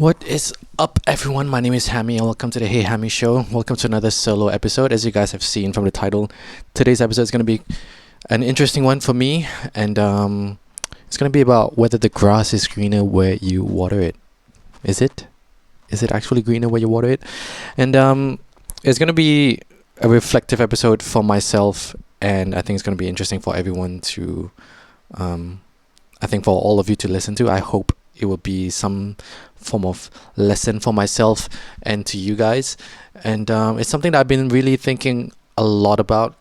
What is up, everyone? My name is Hammy, and welcome to the Hey Hammy Show. Welcome to another solo episode. As you guys have seen from the title, today's episode is going to be an interesting one for me, and it's going to be about whether the grass is greener where you water it. Is it? Is it actually greener where you water it? And it's going to be a reflective episode for myself, and I think it's going to be interesting for everyone to, I think for all of you to listen to. I hope it will be some form of lesson for myself and to you guys. And it's something that I've been really thinking a lot about,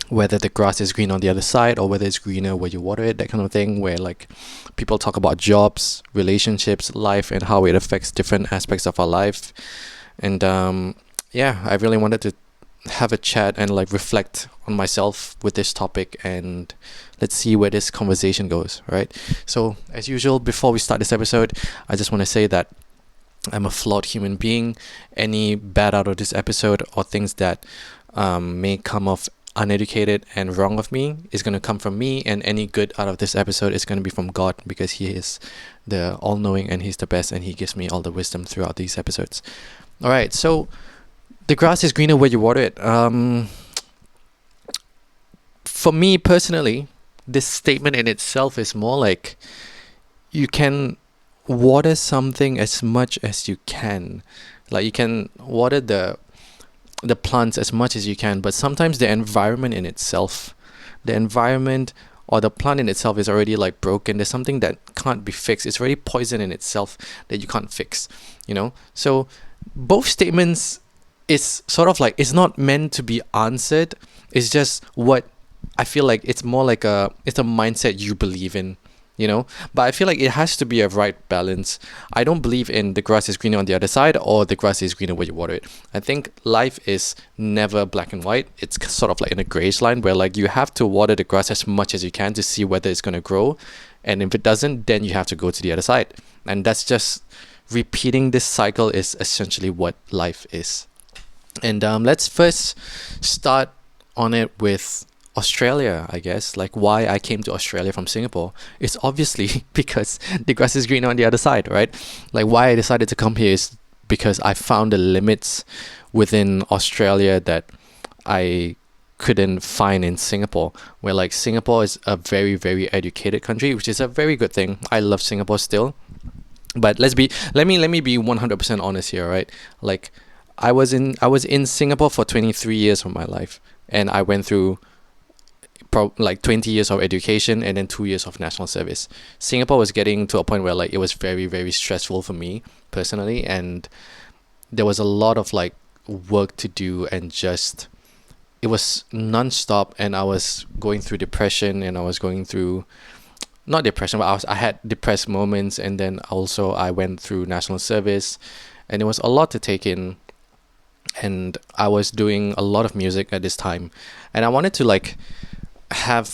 whether the grass is green on the other side or whether it's greener where you water it, that kind of thing, where like people talk about jobs, relationships, life, and how it affects different aspects of our life. And I really wanted to have a chat and like reflect on myself with this topic, and let's see where this conversation goes, right? So as usual, before we start this episode, I just want to say that I'm a flawed human being. Any bad out of this episode or things that may come off uneducated and wrong of me is going to come from me, and any good out of this episode is going to be from God, because He is the all-knowing and He's the best, and He gives me all the wisdom throughout these episodes. All right, so the grass is greener where you water it. For me personally, this statement in itself is more like you can water something as much as you can. Like you can water the plants as much as you can, but sometimes the environment in itself, the environment or the plant in itself is already like broken. There's something that can't be fixed. It's already poison in itself that you can't fix, you know? So both statements is sort of like, it's not meant to be answered. It's just what I feel like. It's more like it's a mindset you believe in, you know? But I feel like it has to be a right balance. I don't believe in the grass is greener on the other side or the grass is greener where you water it. I think life is never black and white. It's sort of like in a grayish line where like you have to water the grass as much as you can to see whether it's going to grow. And if it doesn't, then you have to go to the other side. And that's just repeating this cycle is essentially what life is. And let's first start on it with Australia, I guess. Like why I came to Australia from Singapore. It's obviously because the grass is greener on the other side, right? Like why I decided to come here is because I found the limits within Australia that I couldn't find in Singapore, where like Singapore is a very, very educated country, which is a very good thing. I love Singapore still. But let me be 100% honest here, right? Like I was in Singapore for 23 years of my life, and I went through like 20 years of education and then 2 years of national service. Singapore was getting to a point where like it was very, very stressful for me personally, and there was a lot of like work to do, and just it was non-stop, and I was going through depression, and I was going through not depression, but I had depressed moments, and then also I went through national service, and it was a lot to take in. And I was doing a lot of music at this time, and I wanted to like I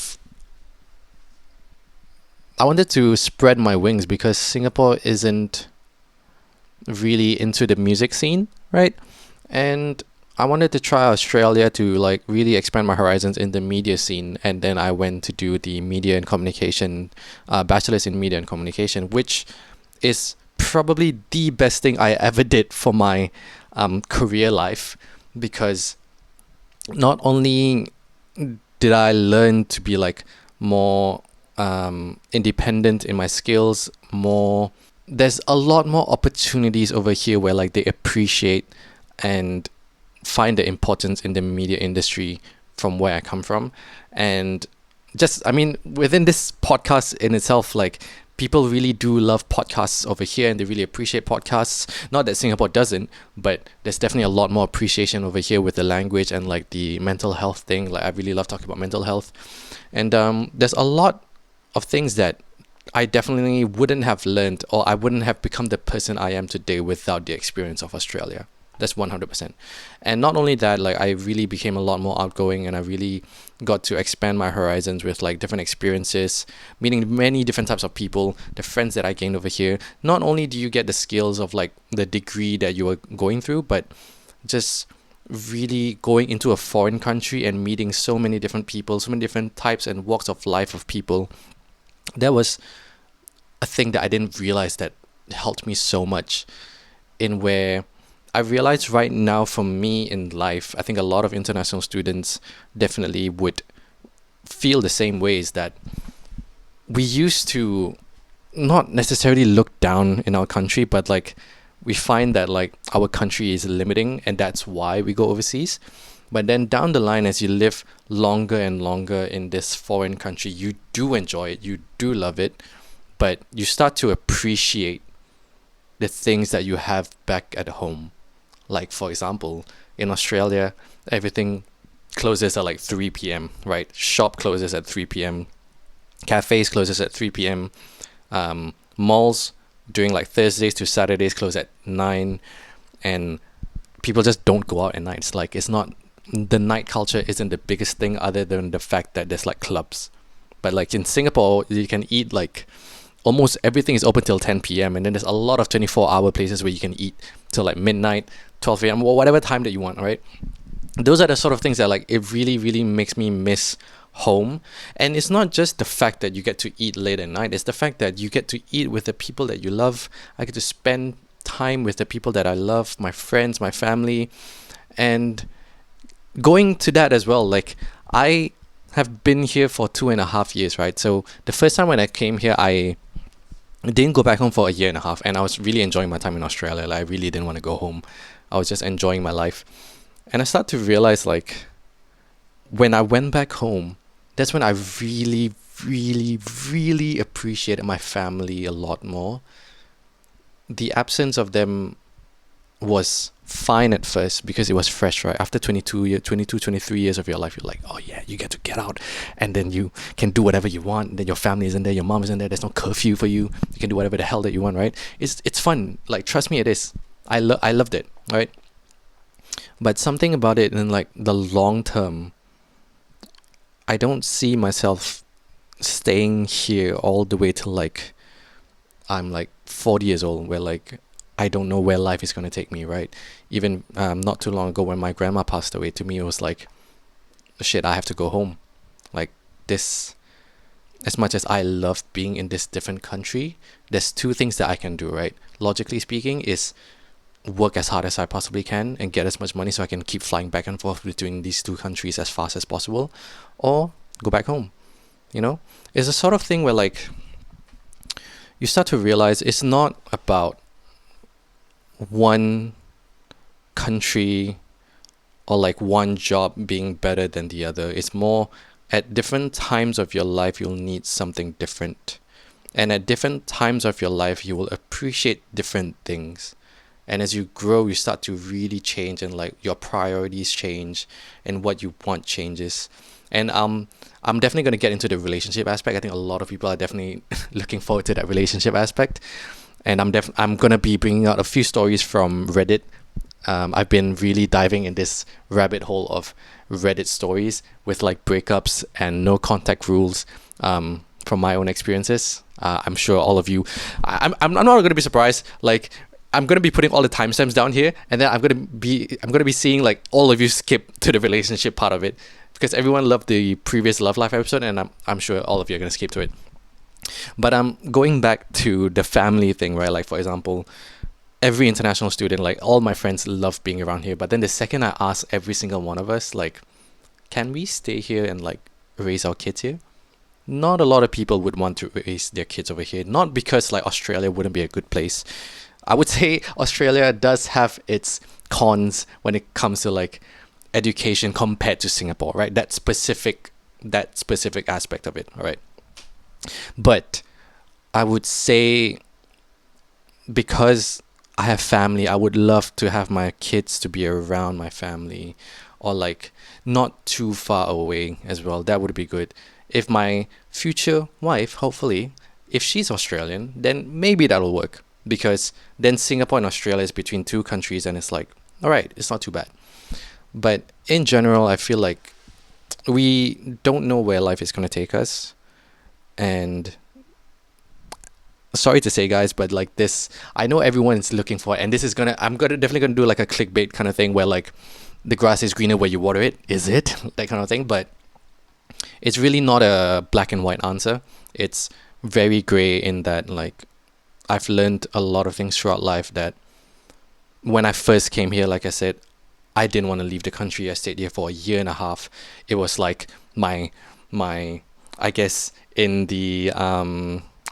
wanted to spread my wings, because Singapore isn't really into the music scene, right? And I wanted to try Australia to like really expand my horizons in the media scene. And then I went to do the media and communication, bachelor's in media and communication, which is probably the best thing I ever did for my career life, because not only did I learn to be like more independent in my skills, there's a lot more opportunities over here where like they appreciate and find the importance in the media industry from where I come from. And just, I mean, within this podcast in itself, like people really do love podcasts over here, and they really appreciate podcasts. Not that Singapore doesn't, but there's definitely a lot more appreciation over here with the language and like the mental health thing. Like I really love talking about mental health. And there's a lot of things that I definitely wouldn't have learned, or I wouldn't have become the person I am today without the experience of Australia. That's 100%. And not only that, like I really became a lot more outgoing, and I really got to expand my horizons with like different experiences, meeting many different types of people, the friends that I gained over here. Not only do you get the skills of like the degree that you were going through, but just really going into a foreign country and meeting so many different people, so many different types and walks of life of people. That was a thing that I didn't realize that helped me so much in where I realize right now for me in life, I think a lot of international students definitely would feel the same ways that we used to not necessarily look down in our country, but like we find that like our country is limiting and that's why we go overseas. But then down the line, as you live longer and longer in this foreign country, you do enjoy it, you do love it, but you start to appreciate the things that you have back at home. Like, for example, in Australia, everything closes at like 3 p.m., right? Shop closes at 3 p.m., cafes closes at 3 p.m., malls during like Thursdays to Saturdays close at 9, and people just don't go out at night. It's like, it's not, the night culture isn't the biggest thing other than the fact that there's like clubs. But like in Singapore, you can eat like almost everything is open till 10 p.m. and then there's a lot of 24-hour places where you can eat till like midnight, 12 a.m. or whatever time that you want, right? Those are the sort of things that like it really, really makes me miss home. And it's not just the fact that you get to eat late at night, it's the fact that you get to eat with the people that you love. I get to spend time with the people that I love, my friends, my family. And going to that as well, like I have been here for 2.5 years, right? So the first time when I came here, I didn't go back home for a year and a half, and I was really enjoying my time in Australia. Like I really didn't want to go home. I was just enjoying my life. And I started to realize like when I went back home, that's when I really, really, really appreciated my family a lot more. The absence of them was fine at first because it was fresh, right? After 23 years of your life, you're like, oh yeah, you get to get out and then you can do whatever you want. Then your family isn't there, your mom isn't there, there's no curfew for you. You can do whatever the hell that you want, right? It's fun. Like, trust me, it is. I loved it, right? But something about it in like the long term, I don't see myself staying here all the way till like I'm like 40 years old, where like I don't know where life is going to take me, right? Even not too long ago when my grandma passed away, to me it was like, shit, I have to go home. Like this, as much as I love being in this different country, there's two things that I can do, right? Logically speaking, is work as hard as I possibly can and get as much money so I can keep flying back and forth between these two countries as fast as possible, or go back home. You know, it's a sort of thing where like you start to realize it's not about one country or like one job being better than the other. It's more at different times of your life you'll need something different, and at different times of your life you will appreciate different things. And as you grow, you start to really change, and like your priorities change and what you want changes. And I'm definitely going to get into the relationship aspect. I think a lot of people are definitely looking forward to that relationship aspect. And I'm going to be bringing out a few stories from Reddit. I've been really diving in this rabbit hole of Reddit stories with like breakups and no contact rules, from my own experiences. I'm sure all of you, I'm not going to be surprised. Like, I'm gonna be putting all the timestamps down here, and then I'm gonna be seeing like all of you skip to the relationship part of it, because everyone loved the previous love life episode, and I'm sure all of you are gonna skip to it. But I'm going back to the family thing, right? Like, for example, every international student, like all my friends love being around here, but then the second I ask every single one of us, like, can we stay here and like raise our kids here? Not a lot of people would want to raise their kids over here. Not because like Australia wouldn't be a good place. I would say Australia does have its cons when it comes to like education compared to Singapore, right? That specific aspect of it, all right? But I would say, because I have family, I would love to have my kids to be around my family, or like not too far away as well. That would be good. If my future wife, hopefully, if she's Australian, then maybe that'll work. Because then Singapore and Australia is between two countries, and it's like, all right, it's not too bad. But in general, I feel like we don't know where life is going to take us. And sorry to say, guys, but like this, I know everyone is looking for it, and this is definitely gonna do like a clickbait kind of thing where like the grass is greener where you water it. Is it? That kind of thing. But it's really not a black and white answer. It's very gray in that, like, I've learned a lot of things throughout life that when I first came here, like I said, I didn't want to leave the country. I stayed here for a year and a half. It was like my I guess in the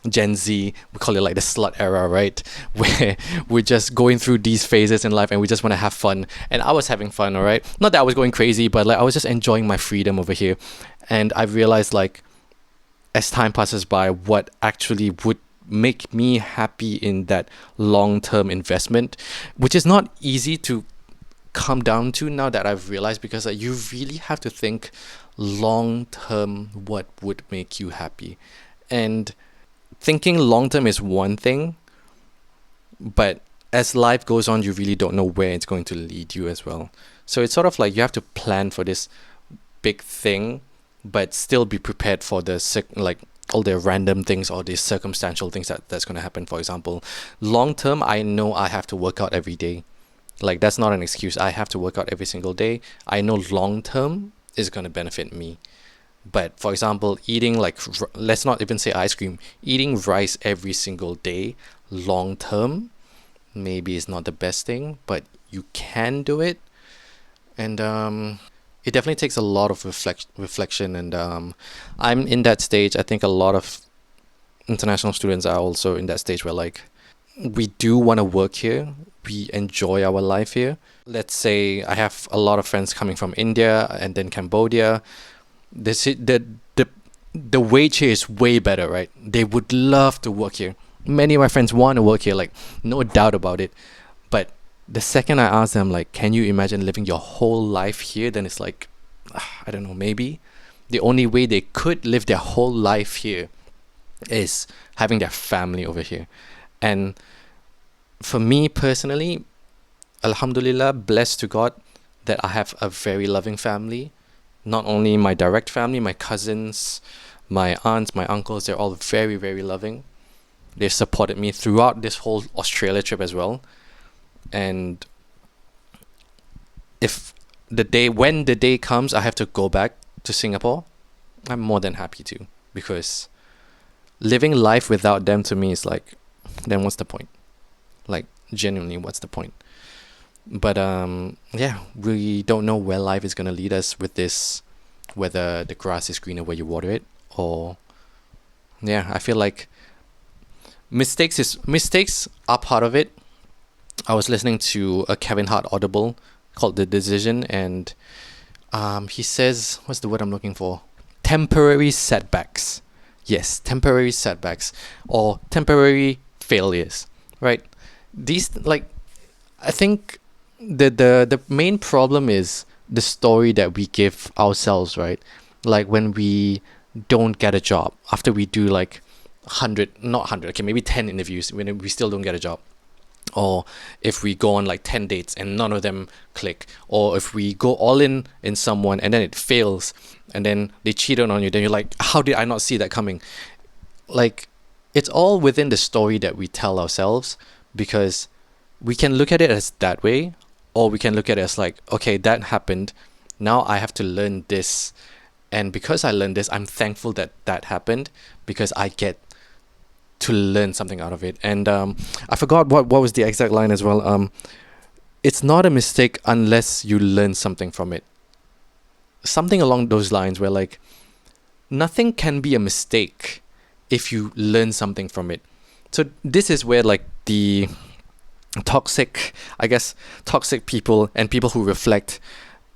Gen Z, we call it like the slut era, right? Where we're just going through these phases in life and we just want to have fun. And I was having fun, all right? Not that I was going crazy, but like I was just enjoying my freedom over here. And I realized like as time passes by, what actually would make me happy in that long-term investment, which is not easy to come down to now that I've realized, because like, you really have to think long term what would make you happy. And thinking long term is one thing, but as life goes on, you really don't know where it's going to lead you as well. So it's sort of like you have to plan for this big thing, but still be prepared for the like all the random things or the circumstantial things that's going to happen. For example, long term, I know I have to work out every day. Like that's not an excuse. I have to work out every single day. I know long term is going to benefit me. But for example, eating like let's not even say ice cream, eating rice every single day long term maybe is not the best thing, but you can do it. And it definitely takes a lot of reflection. And I'm in that stage. I think a lot of international students are also in that stage where like we do want to work here. We enjoy our life here. Let's say I have a lot of friends coming from India and then Cambodia. The wage here is way better, right? They would love to work here. Many of my friends want to work here, like no doubt about it. But the second I ask them, like, can you imagine living your whole life here? Then it's like, I don't know, maybe. The only way they could live their whole life here is having their family over here. And for me personally, Alhamdulillah, blessed to God that I have a very loving family. Not only my direct family, my cousins, my aunts, my uncles, they're all very, very loving. They supported me throughout this whole Australia trip as well. And when the day comes, I have to go back to Singapore, I'm more than happy to, because living life without them to me is like, then what's the point? Like, genuinely, what's the point? But yeah, we don't know where life is gonna lead us with this, whether the grass is greener where you water it, or yeah, I feel like mistakes are part of it. I was listening to a Kevin Hart audible called The Decision, and he says, what's the word I'm looking for? Temporary setbacks. Yes, temporary setbacks or temporary failures, right? These, like, I think the main problem is the story that we give ourselves, right? Like when we don't get a job after we do like 100, okay, maybe 10 interviews, when we still don't get a job. Or if we go on like 10 dates and none of them click, or if we go all in someone and then it fails and then they cheated on you, then you're like, how did I not see that coming? Like, it's all within the story that we tell ourselves, because we can look at it as that way, or we can look at it as like, okay, that happened, now I have to learn this, and because I learned this, I'm thankful that that happened, because I get to learn something out of it. And I forgot what was the exact line as well. It's not a mistake unless you learn something from it. Something along those lines, where like nothing can be a mistake if you learn something from it. So this is where like the toxic people and people who reflect,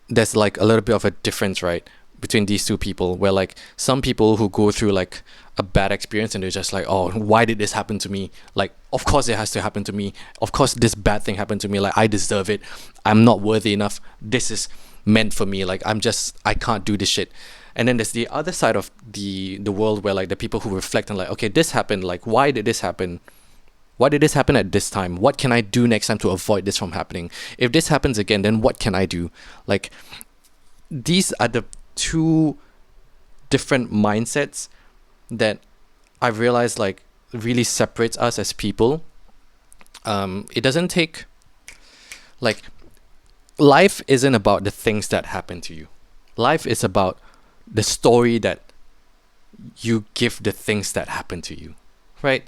there's like a little bit of a difference, right, between these two people, where like some people who go through like a bad experience and they're just like, oh, why did this happen to me? Like, of course it has to happen to me. Of course this bad thing happened to me. Like, I deserve it. I'm not worthy enough. This is meant for me. Like, I can't do this shit. And then there's the other side of the world, where like the people who reflect on like, okay, this happened. Like, why did this happen? Why did this happen at this time? What can I do next time to avoid this from happening? If this happens again, then what can I do? Like, these are the two different mindsets that I realized like really separates us as people. It doesn't take, like, life isn't about the things that happen to you. Life is about the story that you give the things that happen to you, right?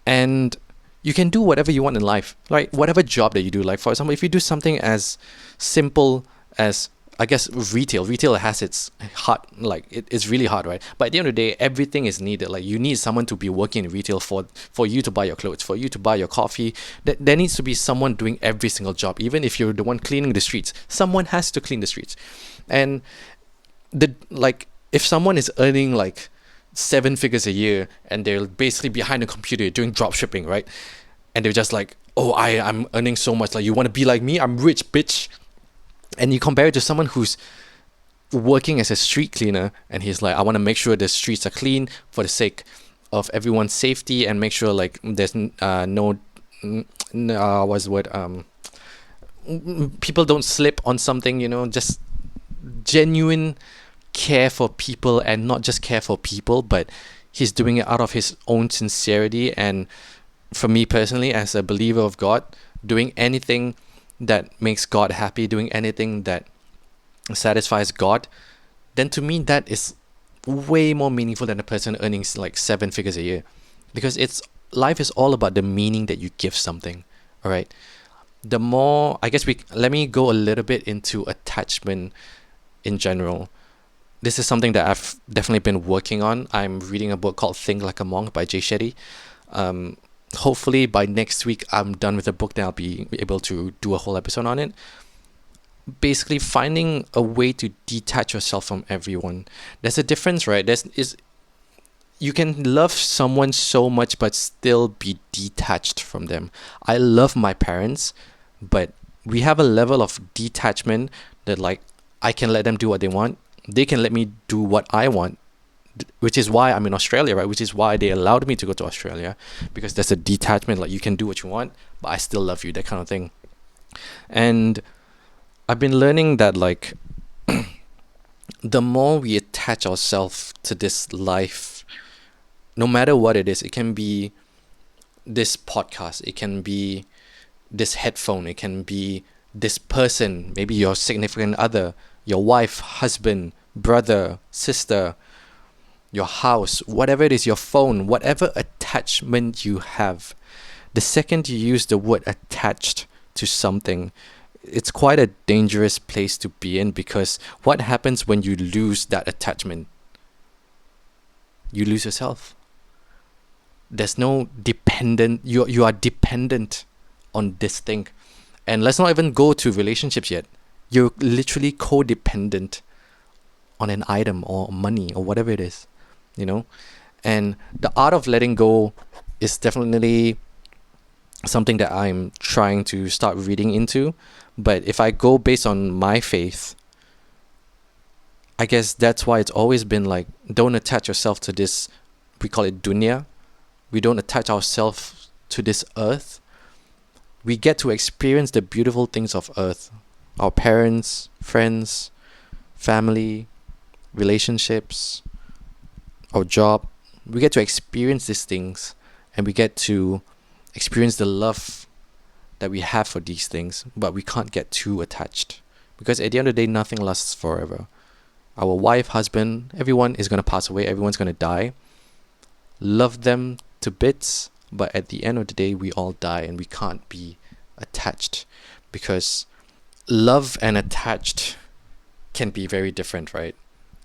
And You can do whatever you want in life, right? Whatever job that you do. Like, for example, if you do something as simple as, I guess, retail has its hard, like, it's really hard, right? But at the end of the day, everything is needed. Like, you need someone to be working in retail for you to buy your clothes, for you to buy your coffee. There needs to be someone doing every single job. Even if you're the one cleaning the streets, someone has to clean the streets. And if someone is earning like 7 figures a year and they're basically behind a computer doing drop shipping, right? And they're just like, oh, I'm earning so much. Like, you want to be like me? I'm rich, bitch. And you compare it to someone who's working as a street cleaner, and he's like, I want to make sure the streets are clean for the sake of everyone's safety, and make sure like there's what's the word, people don't slip on something, just genuine care for people, and not just care for people, but he's doing it out of his own sincerity. And for me personally, as a believer of God, doing anything that makes God happy, doing anything that satisfies God, then to me that is way more meaningful than a person earning like 7 figures a year. Because life is all about the meaning that you give something. All right. The more, I guess, let me go a little bit into attachment in general. This is something that I've definitely been working on. I'm reading a book called Think Like a Monk by Jay Shetty. Hopefully by next week I'm done with the book, then I'll be able to do a whole episode on it. Basically, finding a way to detach yourself from everyone. There's a difference, right? You can love someone so much but still be detached from them. I love my parents, but we have a level of detachment that, like, I can let them do what they want. They can let me do what I want, which is why I'm in Australia, right? Which is why they allowed me to go to Australia, because there's a detachment, like, you can do what you want, but I still love you, that kind of thing. And I've been learning that, like, the more we attach ourselves to this life, no matter what it is, it can be this podcast, it can be this headphone, it can be this person, maybe your significant other, your wife, husband, brother, sister, your house, whatever it is, your phone, whatever attachment you have, the second you use the word attached to something, it's quite a dangerous place to be in, because what happens when you lose that attachment? You lose yourself. There's no dependent, you are dependent on this thing. And let's not even go to relationships yet. You're literally codependent on an item or money or whatever it is, And the art of letting go is definitely something that I'm trying to start reading into. But if I go based on my faith, I guess that's why it's always been like, don't attach yourself to this, we call it dunya. We don't attach ourselves to this earth. We get to experience the beautiful things of earth. Our parents, friends, family, relationships, our job. We get to experience these things, and we get to experience the love that we have for these things, but we can't get too attached, because at the end of the day, nothing lasts forever. Our wife, husband, everyone is going to pass away. Everyone's going to die. Love them to bits, but at the end of the day, we all die, and we can't be attached, because love and attached can be very different, right?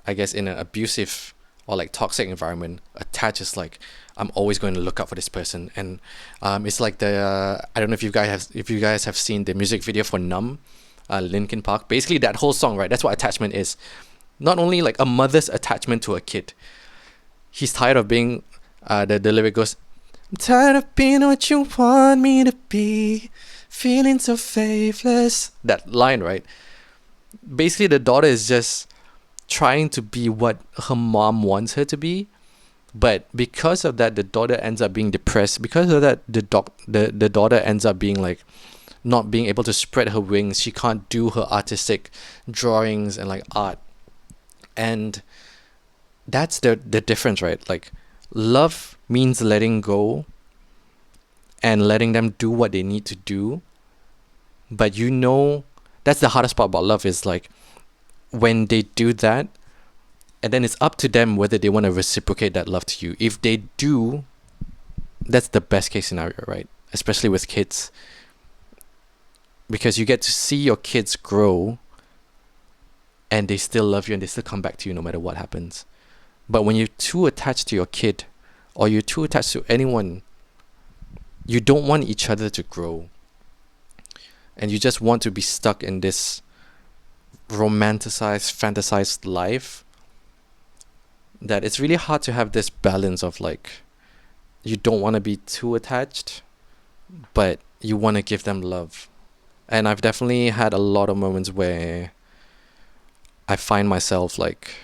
I guess in an abusive or like toxic environment, attached is like, I'm always going to look out for this person. And it's like I don't know if you guys have seen the music video for Numb, Linkin Park. Basically that whole song, right? That's what attachment is. Not only like a mother's attachment to a kid. He's tired of being, the lyric goes, I'm tired of being what you want me to be, feeling so faithless. That line, right? Basically the daughter is just trying to be what her mom wants her to be, but because of that, the daughter ends up being depressed. Because of that, the daughter ends up being like, not being able to spread her wings. She can't do her artistic drawings and like art. And that's the difference, right? Like, love means letting go and letting them do what they need to do. But that's the hardest part about love, is like, when they do that, and then it's up to them whether they want to reciprocate that love to you. If they do, that's the best case scenario, right? especially with kids, because you get to see your kids grow and they still love you and they still come back to you no matter what happens. But when you're too attached to your kid or you're too attached to anyone, you don't want each other to grow. And you just want to be stuck in this romanticized, fantasized life that it's really hard to have this balance of like, you don't want to be too attached, but you want to give them love. And I've definitely had a lot of moments where I find myself like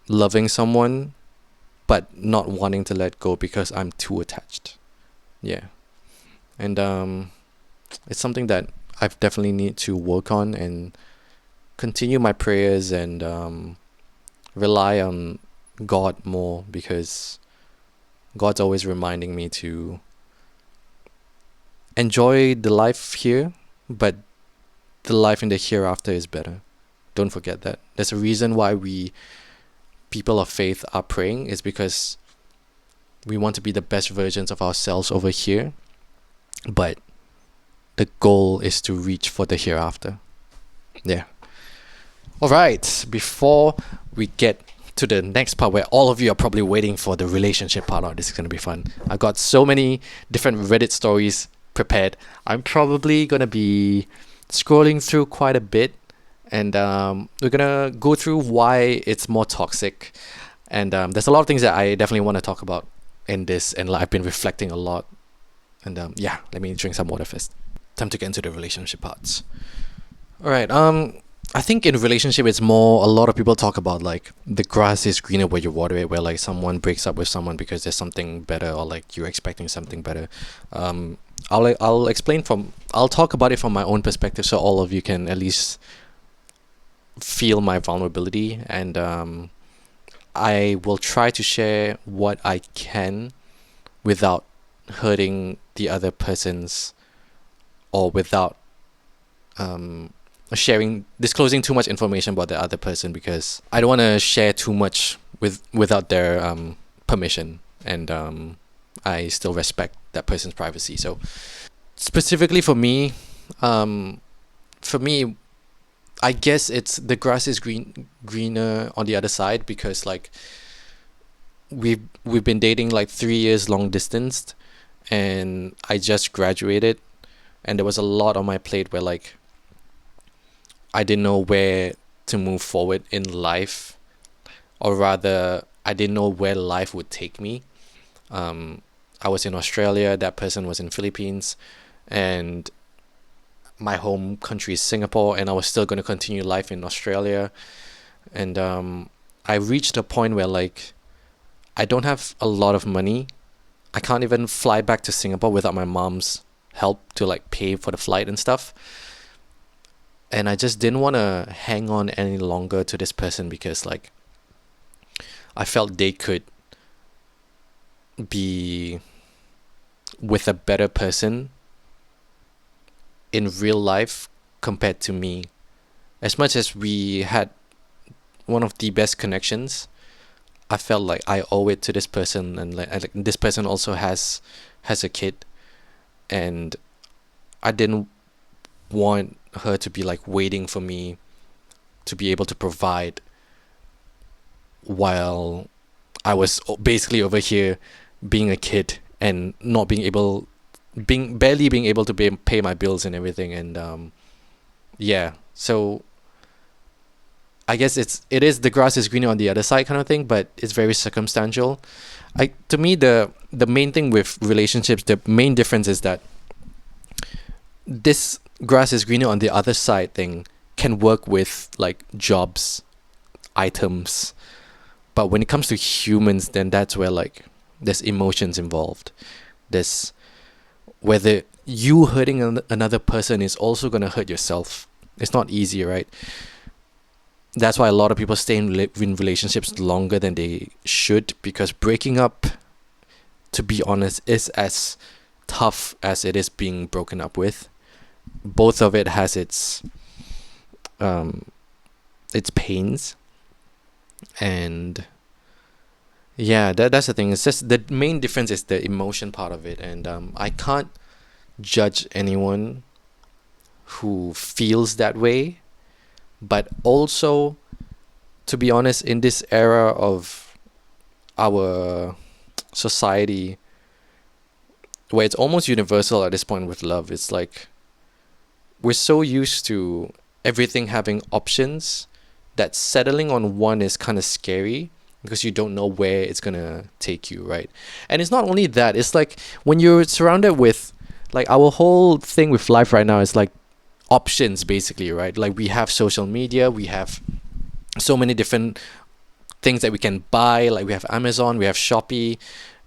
loving someone, but not wanting to let go because I'm too attached. Yeah. And it's something that I've definitely need to work on and continue my prayers and rely on God more, because God's always reminding me to enjoy the life here, but the life in the hereafter is better. Don't forget that. There's a reason why we, people of faith, are praying, is because we want to be the best versions of ourselves over here, but the goal is to reach for the hereafter. Yeah. All right. Before we get to the next part where all of you are probably waiting for the relationship part, this is going to be fun. I've got so many different Reddit stories prepared. I'm probably going to be scrolling through quite a bit, and we're going to go through why it's more toxic. And there's a lot of things that I definitely want to talk about in this, and I've been reflecting a lot. And yeah, let me drink some water first. Time to get into the relationship parts. All right. I think in relationship, it's more, a lot of people talk about like the grass is greener where you water it, where like someone breaks up with someone because there's something better, or like you're expecting something better. I'll explain I'll talk about it from my own perspective, so all of you can at least feel my vulnerability, and I will try to share what I can without hurting the other person's, or without disclosing too much information about the other person, because I don't want to share too much without their permission, and I still respect that person's privacy. So specifically for me, I guess it's the grass is greener on the other side, because like we've been dating like 3 years long distance, and I just graduated, and there was a lot on my plate where like I didn't know where to move forward in life, or rather I didn't know where life would take me. I was in Australia, that person was in Philippines, and my home country is Singapore, and I was still going to continue life in Australia. And I reached a point where like I don't have a lot of money. I can't even fly back to Singapore without my mom's help to like pay for the flight and stuff. And I just didn't want to hang on any longer to this person, because like I felt they could be with a better person in real life compared to me. As much as we had one of the best connections, I felt like I owe it to this person, and like this person also has a kid, and I didn't want her to be like waiting for me to be able to provide, while I was basically over here being a kid and not barely being able to pay my bills and everything. And yeah, so I guess it is the grass is greener on the other side kind of thing, but it's very circumstantial. To me, the main thing with relationships, the main difference is that this grass is greener on the other side thing can work with like jobs, items, but when it comes to humans, then that's where like there's emotions involved. There's whether you hurting another person is also gonna hurt yourself. It's not easy, right? That's why a lot of people stay in relationships longer than they should, because breaking up, to be honest, is as tough as it is being broken up with. Both of it has its pains, and Yeah, that's the thing. It's just the main difference is the emotion part of it, and I can't judge anyone who feels that way. But also, to be honest, in this era of our society, where it's almost universal at this point with love, it's like we're so used to everything having options that settling on one is kind of scary because you don't know where it's gonna take you, right? And it's not only that, it's like when you're surrounded with, like, our whole thing with life right now is like options basically, right? Like we have social media, we have so many different things that we can buy. Like we have Amazon, we have Shopee,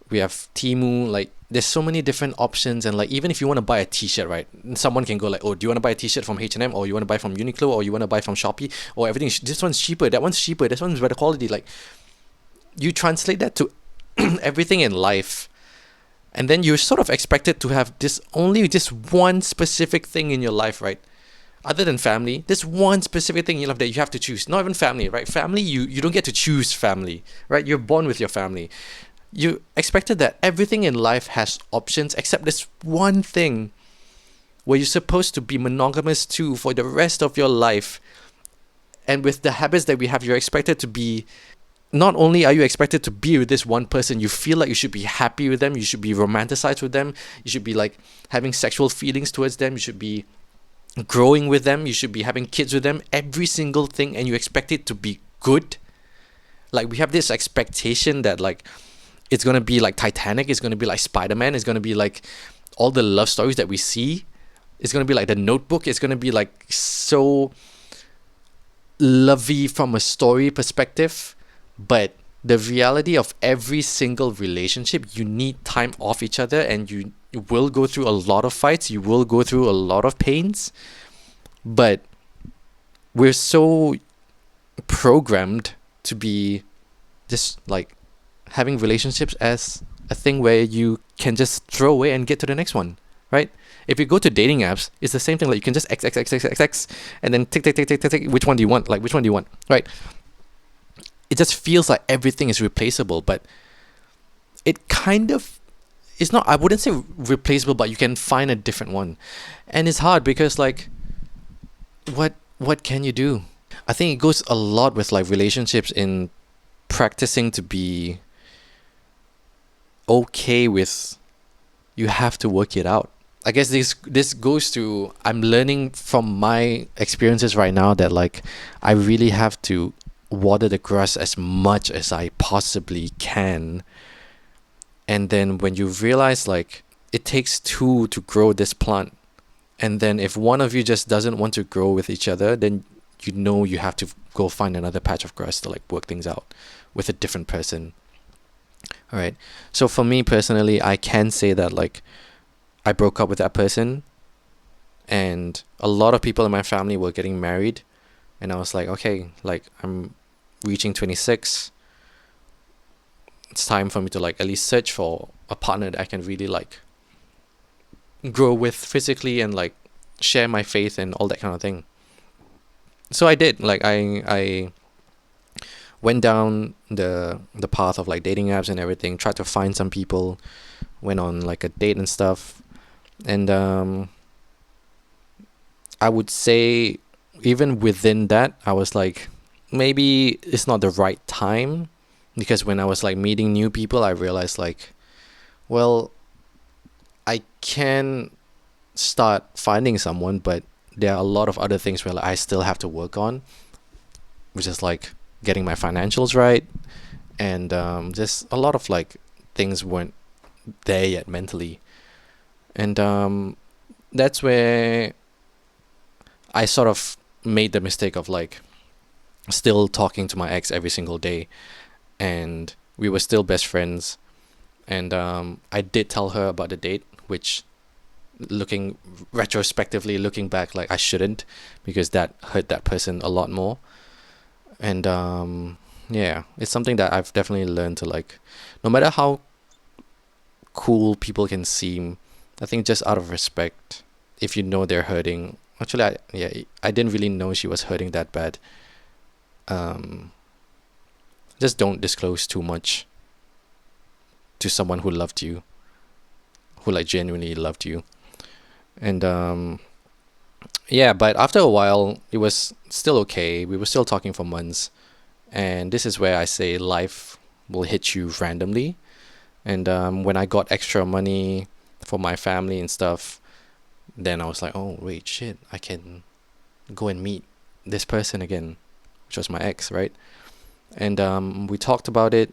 we have Temu. Like there's so many different options, and like even if you want to buy a T-shirt, right? Someone can go like, oh, do you want to buy a T-shirt from H&M, or you want to buy from Uniqlo, or you want to buy from Shopee, or everything? This one's cheaper, that one's cheaper, this one's better quality. Like you translate that to everything in life, and then you're sort of expected to have this only this one specific thing in your life, right? Other than family, there's one specific thing in your life that you have to choose. Not even family, right? Family, you don't get to choose family, right? You're born with your family. You expected that everything in life has options except this one thing where you're supposed to be monogamous to for the rest of your life. And with the habits that we have, you're expected to be, not only are you expected to be with this one person, you feel like you should be happy with them, you should be romanticized with them, you should be like having sexual feelings towards them, you should be growing with them, you should be having kids with them, every single thing, and you expect it to be good. Like we have this expectation that like it's gonna be like Titanic, it's gonna be like Spider-Man, it's gonna be like all the love stories that we see, it's gonna be like The Notebook, it's gonna be like so lovey from a story perspective. But the reality of every single relationship, you need time off each other, and you will go through a lot of fights, you will go through a lot of pains. But we're so programmed to be just like having relationships as a thing where you can just throw away and get to the next one, right? If you go to dating apps, it's the same thing. Like you can just x and then tick. Which one do you want? Like which one do you want, right? It just feels like everything is replaceable, but it kind of, it's not, I wouldn't say replaceable, but you can find a different one. And it's hard because like what can you do? I think it goes a lot with like relationships in practicing to be okay with, you have to work it out. I guess this goes to, I'm learning from my experiences right now that like I really have to water the grass as much as I possibly can. And then when you realize like it takes two to grow this plant, and then if one of you just doesn't want to grow with each other, then you know you have to go find another patch of grass to like work things out with a different person. All right. So for me personally, I can say that like I broke up with that person, and a lot of people in my family were getting married, and I was like, okay, like I'm reaching 26. It's time for me to like at least search for a partner that I can really like grow with physically and like share my faith and all that kind of thing. So I did. Like I went down the path of like dating apps and everything, tried to find some people, went on like a date and stuff. And I would say even within that, I was like, maybe it's not the right time, because when I was like meeting new people, I realized like, well, I can start finding someone, but there are a lot of other things where like, I still have to work on, which is like getting my financials right, and just a lot of like things weren't there yet mentally. And that's where I sort of made the mistake of like still talking to my ex every single day, and we were still best friends. And I did tell her about the date, which looking retrospectively, looking back, like I shouldn't, because that hurt that person a lot more. And yeah, it's something that I've definitely learned to like, no matter how cool people can seem, I think just out of respect, if you know they're hurting. Actually, I didn't really know she was hurting that bad. Um, just don't disclose too much. to someone who loved you, who like genuinely loved you. And yeah, but after a while, it was still okay. We were still talking for months. And this is where I say life will hit you randomly. And when I got extra money for my family and stuff, then I was like, oh, wait, shit, I can go and meet this person again, which was my ex, right? And we talked about it.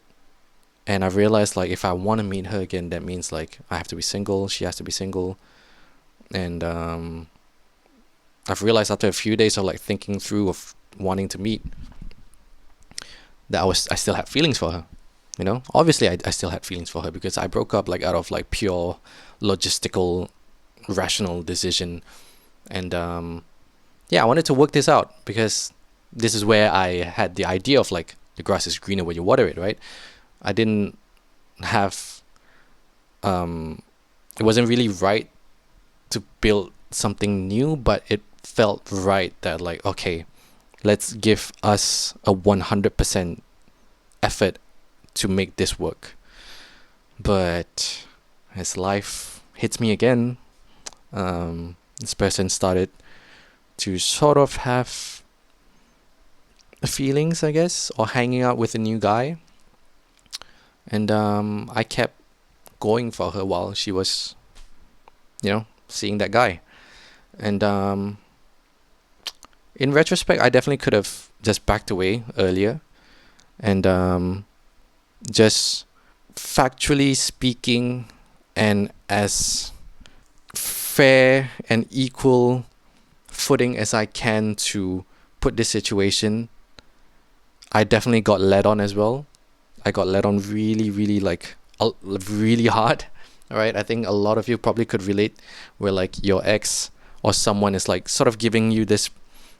And I realized, like, if I want to meet her again, that means, like, I have to be single. She has to be single. And I've realized after a few days of, like, thinking through of wanting to meet, that I still had feelings for her. You know, obviously I still had feelings for her because I broke up, like, out of, like, pure logistical, rational decision. And yeah, I wanted to work this out because this is where I had the idea of, like, the grass is greener when you water it, right? I didn't have it wasn't really right to build something new, but it felt right that, like, okay, let's give us a 100% effort to make this work. But as life hits me again, this person started to sort of have feelings, I guess, or hanging out with a new guy. And I kept going for her while she was, seeing that guy. And in retrospect, I definitely could have just backed away earlier. And just factually speaking, and as fair and equal footing as I can to put this situation, I definitely got led on as well. I got led on really, really, like, really hard. All right. I think a lot of you probably could relate where, like, your ex or someone is, like, sort of giving you this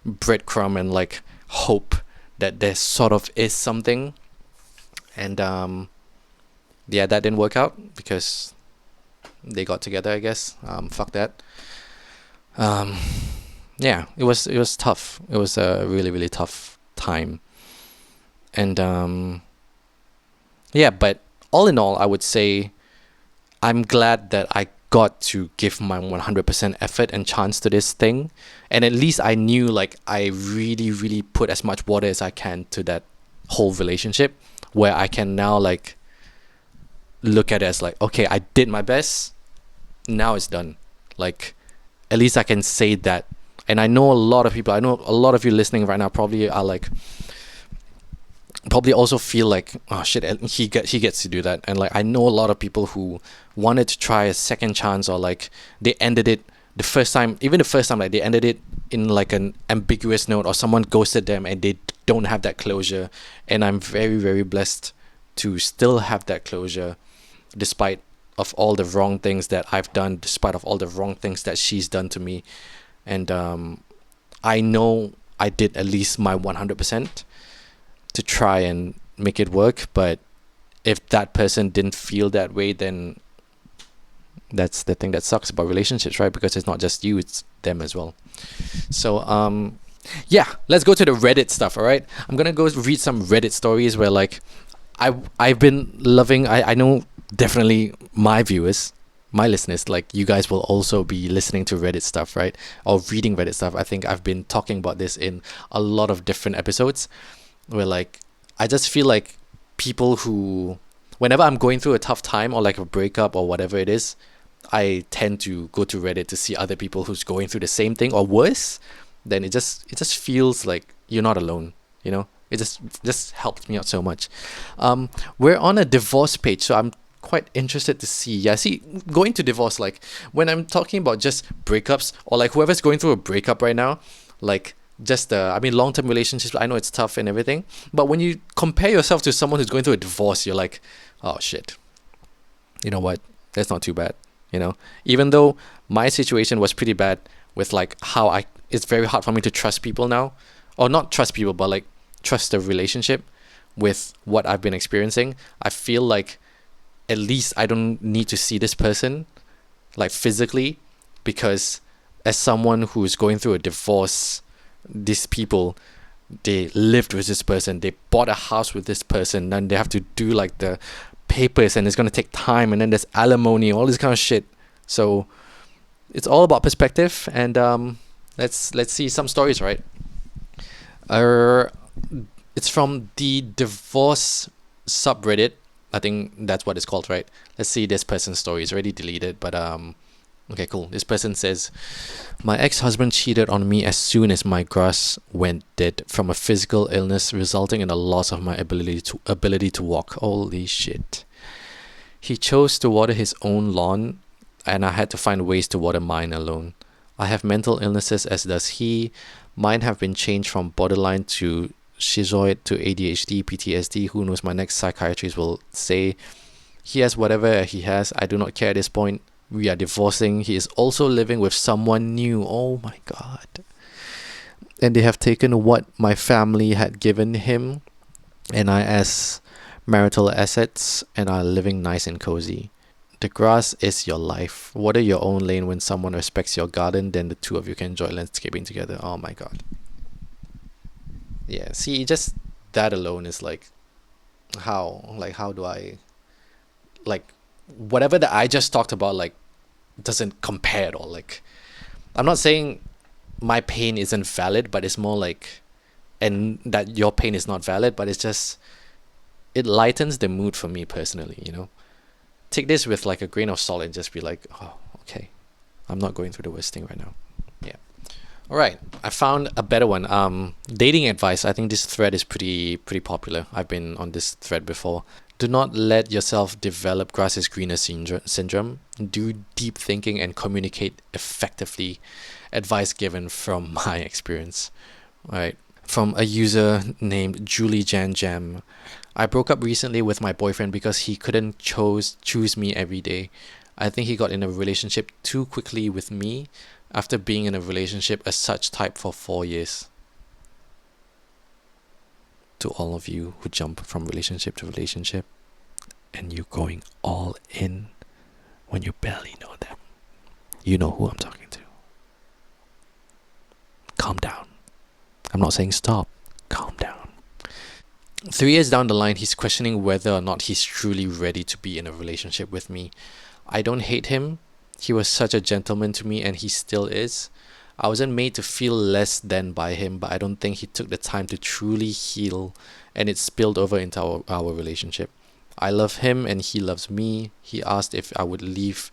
breadcrumb and, like, hope that there sort of is something. And yeah, that didn't work out because they got together, I guess. Fuck that. Yeah, it was tough. It was a really, really tough time. And yeah, but all in all, I would say I'm glad that I got to give my 100% effort and chance to this thing. And at least I knew, like, I really, really put as much water as I can to that whole relationship, where I can now, like, look at it as, like, okay, I did my best. Now it's done. Like, at least I can say that. And I know a lot of you listening right now probably are, like, probably also feel like, oh shit, he gets to do that. And, like, I know a lot of people who wanted to try a second chance, or, like, they ended it the first time, like, they ended it in, like, an ambiguous note, or someone ghosted them and they don't have that closure. And I'm very, very blessed to still have that closure, despite of all the wrong things that I've done, despite of all the wrong things that she's done to me. And I know I did at least my 100% to try and make it work. But if that person didn't feel that way, then that's the thing that sucks about relationships, right? Because it's not just you, it's them as well. So yeah, let's go to the Reddit stuff. All right, I'm gonna go read some Reddit stories where, like, I've been loving. I know definitely my viewers, my listeners, like, you guys will also be listening to Reddit stuff, right? Or reading Reddit stuff. I think I've been talking about this in a lot of different episodes, where, like, I just feel like people who, whenever I'm going through a tough time or, like, a breakup or whatever it is, I tend to go to Reddit to see other people who's going through the same thing or worse. Then it just feels like you're not alone, you know? It just helped me out so much. We're on a divorce page, so I'm quite interested to see. Yeah, see, going to divorce, like, when I'm talking about just breakups, or, like, whoever's going through a breakup right now, like, just long-term relationships, I know it's tough and everything, but when you compare yourself to someone who's going through a divorce, you're like, oh shit, you know what, that's not too bad, you know? Even though my situation was pretty bad with, like, how it's very hard for me to trust people now, or not trust people, but, like, trust the relationship with what I've been experiencing. I feel like at least I don't need to see this person, like, physically, because as someone who's going through a divorce, these people, they lived with this person, they bought a house with this person, and they have to do, like, the papers and it's going to take time, and then there's alimony, all this kind of shit. So it's all about perspective. And let's see some stories, right? It's from the divorce subreddit. I think that's what it's called, right? Let's see this person's story. It's already deleted, but okay, cool. This person says, my ex-husband cheated on me as soon as my grass went dead from a physical illness, resulting in a loss of my ability to walk. Holy shit. He chose to water his own lawn, and I had to find ways to water mine alone. I have mental illnesses, as does he. Mine have been changed from borderline to schizoid to ADHD, PTSD. Who knows? My next psychiatrist will say he has whatever he has. I do not care at this point. We are divorcing. He is also living with someone new. Oh my God. And they have taken what my family had given him and I as marital assets and are living nice and cozy. The grass is your life. Water your own lane. When someone respects your garden, then the two of you can enjoy landscaping together. Oh my God. Yeah, see, just that alone is like, how do I, like, whatever that I just talked about, like, doesn't compare at all. Like, I'm not saying my pain isn't valid, but it's more like, and that your pain is not valid, but it's just, it lightens the mood for me personally, you know? Take this with like a grain of salt and just be like, oh, okay, I'm not going through the worst thing right now. Yeah. All right, I found a better one. Dating advice. I think this thread is pretty popular. I've been on this thread before. Do not let yourself develop grass is greener syndrome. Do deep thinking and communicate effectively. Advice given from my experience. All right. From a user named Julie Jan Jam. I broke up recently with my boyfriend because he couldn't choose me every day. I think he got in a relationship too quickly with me after being in a relationship as such type for 4 years. To all of you who jump from relationship to relationship and you going all in when you barely know them, you know who I'm talking to. Calm down. I'm not saying stop. Calm down. 3 years down the line, he's questioning whether or not he's truly ready to be in a relationship with me. I don't hate him. He was such a gentleman to me, and he still is. I wasn't made to feel less than by him, but I don't think he took the time to truly heal, and it spilled over into our relationship. I love him, and he loves me. He asked if I would leave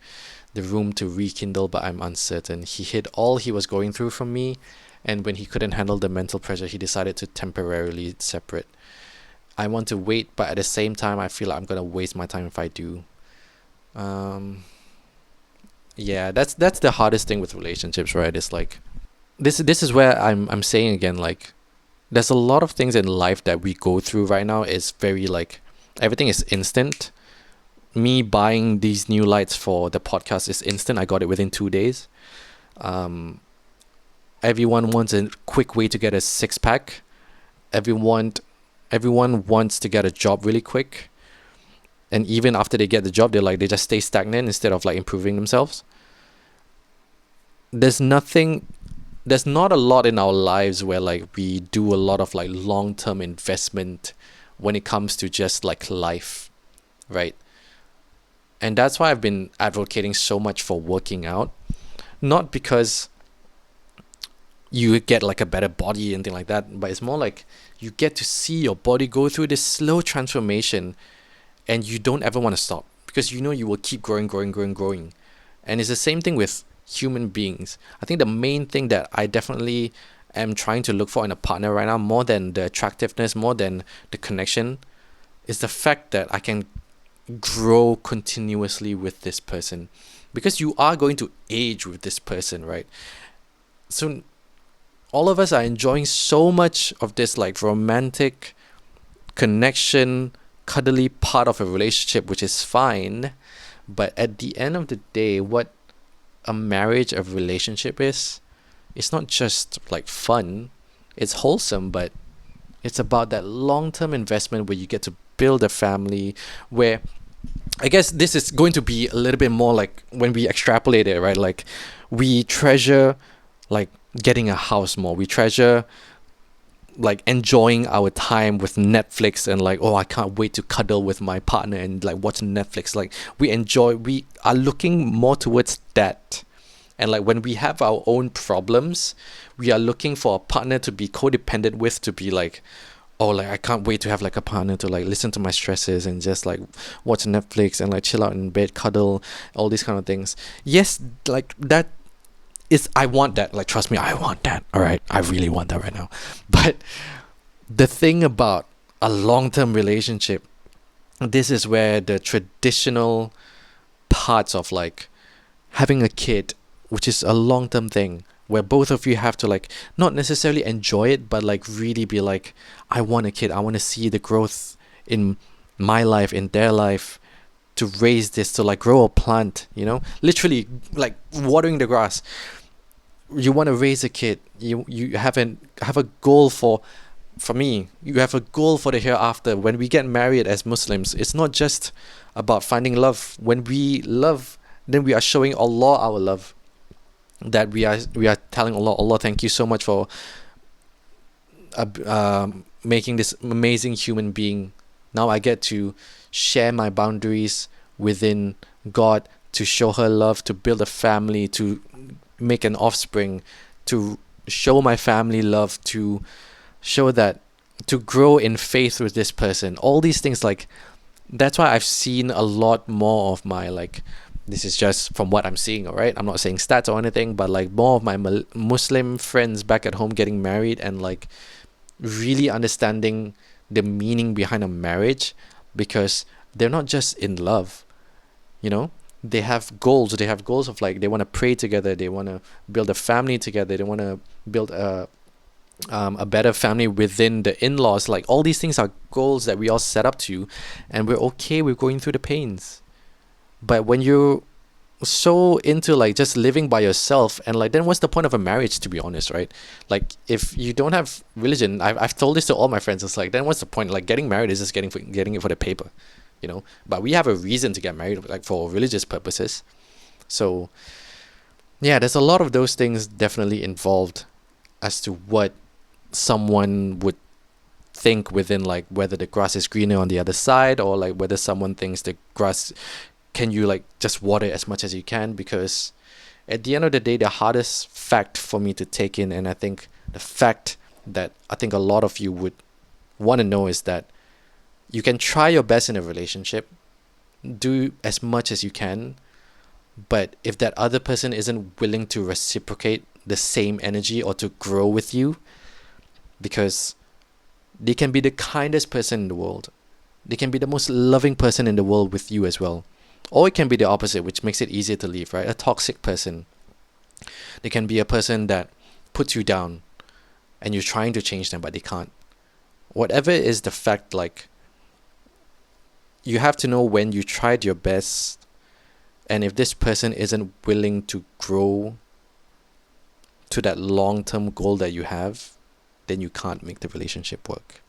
the room to rekindle, but I'm uncertain. He hid all he was going through from me, and when he couldn't handle the mental pressure, he decided to temporarily separate. I want to wait, but at the same time, I feel like I'm gonna waste my time if I do. Yeah, that's the hardest thing with relationships, right? It's like this is where I'm saying again, like, there's a lot of things in life that we go through right now. Is very like, everything is instant. Me buying these new lights for the podcast is instant. I got it within 2 days. Everyone wants a quick way to get a 6-pack. Everyone wants to get a job really quick. And even after they get the job, they just stay stagnant instead of like improving themselves. There's not a lot in our lives where like we do a lot of like long-term investment when it comes to just like life, right? And that's why I've been advocating so much for working out. Not because you get like a better body and thing like that, but it's more like you get to see your body go through this slow transformation, and you don't ever want to stop because you know you will keep growing. And it's the same thing with human beings. I think the main thing that I definitely am trying to look for in a partner right now, more than the attractiveness, more than the connection, is the fact that I can grow continuously with this person, because you are going to age with this person, right? So all of us are enjoying so much of this like romantic connection, cuddly part of a relationship, which is fine. But at the end of the day, what a marriage, a relationship is, it's not just like fun. It's wholesome, but it's about that long-term investment where you get to build a family, where I guess this is going to be a little bit more like when we extrapolate it, right? Like we treasure like getting a house more. We treasure like enjoying our time with Netflix and like, oh, I can't wait to cuddle with my partner and like watch Netflix. Like we are looking more towards that. And like when we have our own problems, we are looking for a partner to be codependent with, to be like, oh, like I can't wait to have like a partner to like listen to my stresses and just like watch Netflix and like chill out in bed, cuddle, all these kind of things. Yes, like that is, I want that. Like trust me, I want that. All right, I really want that right now. But the thing about a long-term relationship, this is where the traditional parts of like having a kid, which is a long-term thing, where both of you have to like not necessarily enjoy it, but like really be like, I want a kid, I want to see the growth in my life, in their life, to raise this, to like grow a plant, you know, literally like watering the grass. You want to raise a kid, you have a goal for me, you have a goal for the hereafter. When we get married as Muslims, it's not just about finding love. When we love, then we are showing Allah our love, that we are telling Allah, thank you so much for making this amazing human being. Now I get to share my boundaries within God, to show her love, to build a family, to make an offspring, to show my family love, to show that, to grow in faith with this person. All these things, like that's why I've seen a lot more of my, like, this is just from what I'm seeing, all right? I'm not saying stats or anything, but like more of my Muslim friends back at home getting married and like really understanding the meaning behind a marriage, because they're not just in love, you know? They have goals. They have goals of like, they want to pray together. They want to build a family together. They want to build a better family within the in-laws. Like all these things are goals that we all set up to, and we're okay with going through the pains. But when you're so into like just living by yourself, and like, then what's the point of a marriage, to be honest, right? Like if you don't have religion, I've told this to all my friends, it's like, then what's the point? Like getting married is just getting it for the paper, you know? But we have a reason to get married, like for religious purposes. So yeah, there's a lot of those things definitely involved as to what someone would think within, like whether the grass is greener on the other side, or like whether someone thinks the grass, can you like just water as much as you can. Because at the end of the day, the hardest fact for me to take in, and I think the fact that I think a lot of you would want to know, is that you can try your best in a relationship, do as much as you can, but if that other person isn't willing to reciprocate the same energy or to grow with you, because they can be the kindest person in the world, they can be the most loving person in the world with you as well, or it can be the opposite, which makes it easier to leave, right? A toxic person. They can be a person that puts you down and you're trying to change them, but they can't. Whatever is the fact, like, you have to know when you tried your best, and if this person isn't willing to grow to that long-term goal that you have, then you can't make the relationship work.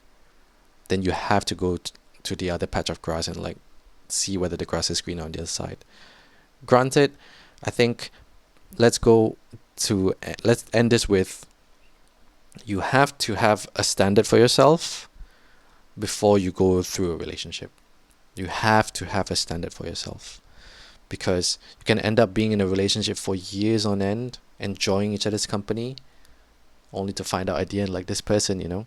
Then you have to go to the other patch of grass and like see whether the grass is green on the other side. Granted, I think let's end this with, you have to have a standard for yourself before you go through a relationship. You have to have a standard for yourself, because you can end up being in a relationship for years on end, enjoying each other's company, only to find out at the end, like this person, you know,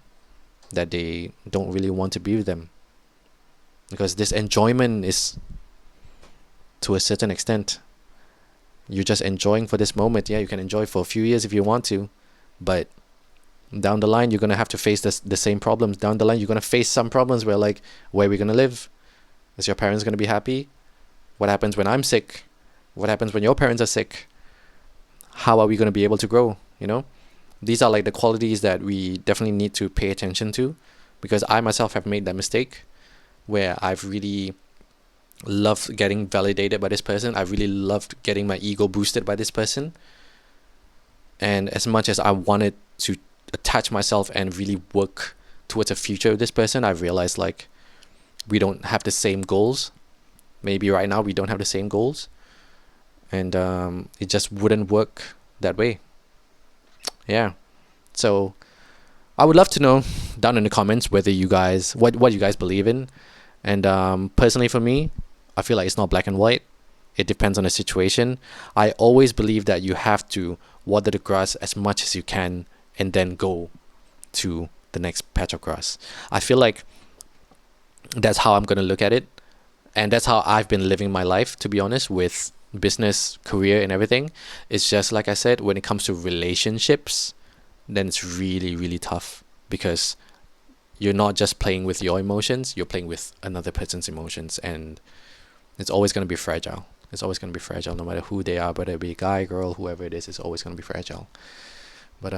that they don't really want to be with them. Because this enjoyment is to a certain extent. You're just enjoying for this moment. Yeah, you can enjoy for a few years if you want to, but down the line, you're going to have to face the same problems. Down the line, you're going to face some problems where, like, where are we going to live? Is your parents going to be happy? What happens when I'm sick? What happens when your parents are sick? How are we going to be able to grow, you know? These are like the qualities that we definitely need to pay attention to, because I myself have made that mistake where I've really loved getting validated by this person. I really loved getting my ego boosted by this person. And as much as I wanted to attach myself and really work towards a future with this person, I've realized like we don't have the same goals. Maybe right now we don't have the same goals. And it just wouldn't work that way. Yeah. So I would love to know down in the comments whether you guys what you guys believe in. And personally for me, I feel like it's not black and white. It depends on the situation. I always believe that you have to water the grass as much as you can and then go to the next patch of grass. I feel like that's how I'm going to look at it. And that's how I've been living my life, to be honest, with business, career, and everything. It's just like I said, when it comes to relationships, then it's really, really tough because you're not just playing with your emotions, you're playing with another person's emotions, and it's always going to be fragile. It's always going to be fragile, no matter who they are, whether it be a guy, girl, whoever it is, it's always going to be fragile. But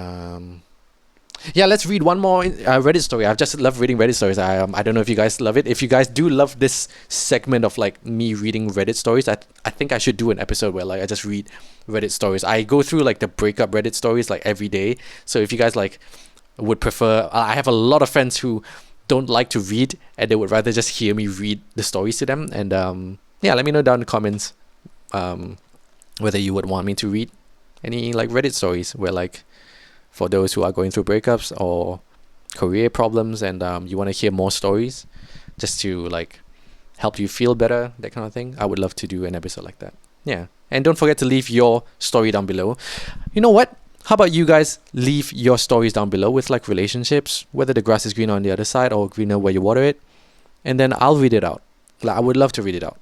yeah, let's read one more Reddit story. I've just loved reading Reddit stories. I don't know if you guys love it. If you guys do love this segment of like me reading Reddit stories, I think I should do an episode where like I just read Reddit stories. I go through like the breakup Reddit stories like every day. So if you guys like would prefer, I have a lot of friends who don't like to read and they would rather just hear me read the stories to them. And yeah, let me know down in the comments whether you would want me to read any like Reddit stories where like for those who are going through breakups or career problems and you want to hear more stories just to like help you feel better, that kind of thing. I would love to do an episode like that. Yeah. And don't forget to leave your story down below. You know what? How about you guys leave your stories down below with like relationships, whether the grass is greener on the other side or greener where you water it. And then I'll read it out. Like, I would love to read it out.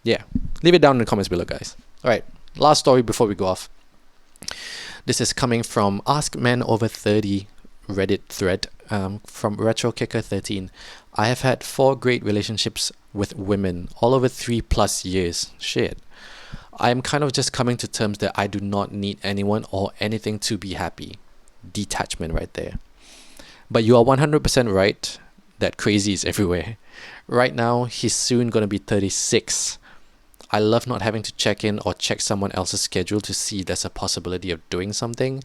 Yeah. Leave it down in the comments below, guys. All right. Last story before we go off. This is coming from Ask Men Over 30 Reddit thread from RetroKicker13. I have had 4 great relationships with women, all over 3+ years. Shit. I am kind of just coming to terms that I do not need anyone or anything to be happy. Detachment right there. But you are 100% right that crazy is everywhere. Right now, he's soon going to be 36. I love not having to check in or check someone else's schedule to see there's a possibility of doing something.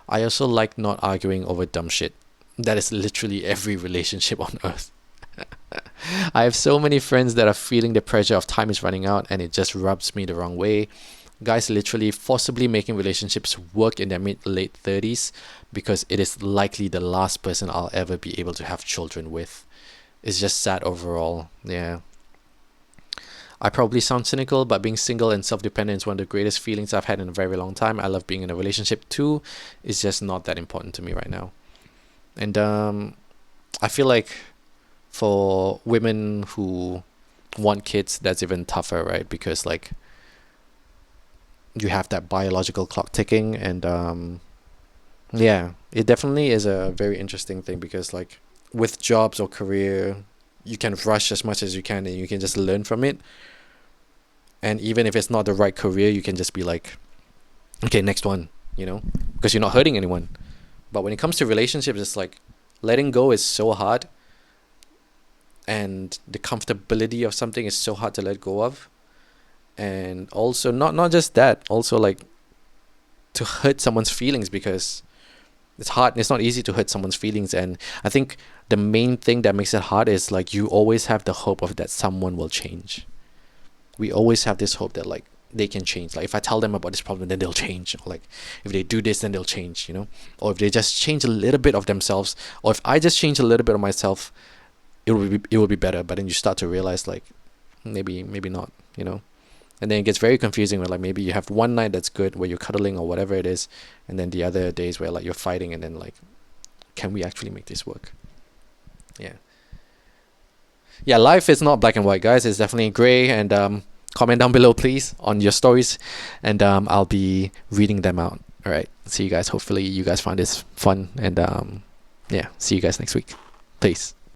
I also like not arguing over dumb shit. That is literally every relationship on earth. I have so many friends that are feeling the pressure of time is running out and it just rubs me the wrong way. Guys literally forcibly making relationships work in their mid-late 30s because it is likely the last person I'll ever be able to have children with. It's just sad overall. Yeah. I probably sound cynical, but being single and self-dependent is one of the greatest feelings I've had in a very long time. I love being in a relationship too. It's just not that important to me right now. And I feel like for women who want kids, that's even tougher, right? Because like you have that biological clock ticking, and yeah, it definitely is a very interesting thing because like with jobs or career, you can rush as much as you can and you can just learn from it. And even if it's not the right career, you can just be like, okay, next one, you know, because you're not hurting anyone. But when it comes to relationships, it's like letting go is so hard. And the comfortability of something is so hard to let go of. And also not just that, also like to hurt someone's feelings, because it's hard. It's not easy to hurt someone's feelings. And I think the main thing that makes it hard is like you always have the hope of that someone will change. We always have this hope that like they can change. Like if I tell them about this problem, then they'll change. Or like if they do this, then they'll change, you know. Or if they just change a little bit of themselves, or if I just change a little bit of myself, it will be better. But then you start to realize like maybe not, you know. And then it gets very confusing where like maybe you have one night that's good where you're cuddling or whatever it is, and then the other days where like you're fighting, and then like, can we actually make this work? Yeah, life is not black and white, guys. It's definitely gray. And comment down below, please, on your stories, and I'll be reading them out. All right, see you guys. Hopefully you guys find this fun, and yeah, see you guys next week. Peace.